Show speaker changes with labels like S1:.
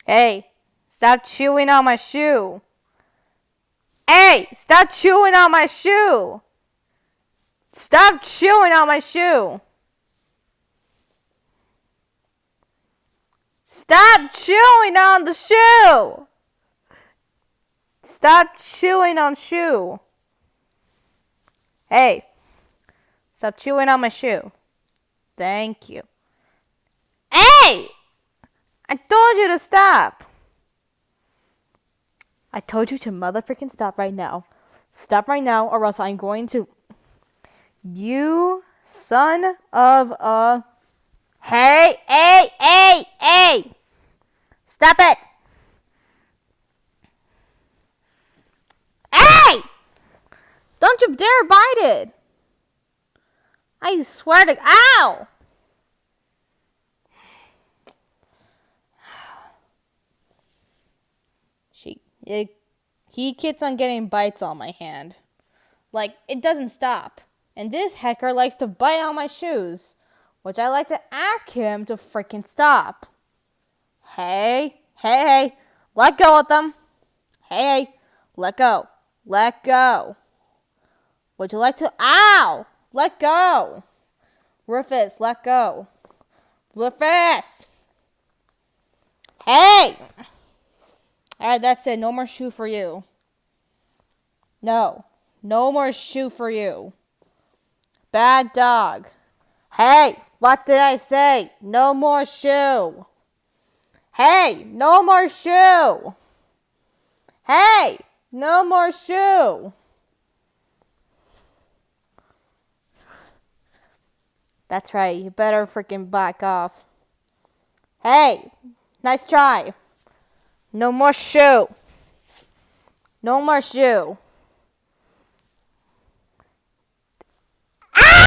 S1: Hey, stop chewing on my shoe. Hey, stop chewing on my shoe. Stop chewing on my shoe. Stop chewing on the shoe. Stop chewing on shoe. Hey, stop chewing on my shoe. Thank you. Hey! I told you to stop. I told you to motherfucking stop right now. Stop right now or else I'm going to... You son of a... Hey! Stop it! Hey! Don't you dare bite it! I swear to... Ow! He keeps on getting bites on my hand. Like, it doesn't stop. And this hecker likes to bite on my shoes, which I like to ask him to freaking stop. Hey, let go of them. Hey, let go. Let go. Would you like to... Ow! Let go. Rufus, let go. Rufus! Hey! Alright, that's it. No more shoe for you. No more shoe for you. Bad dog. Hey, what did I say? No more shoe. Hey, no more shoe. Hey, no more shoe. That's right. You better freaking back off. Hey, nice try. No more shoe. No more shoe.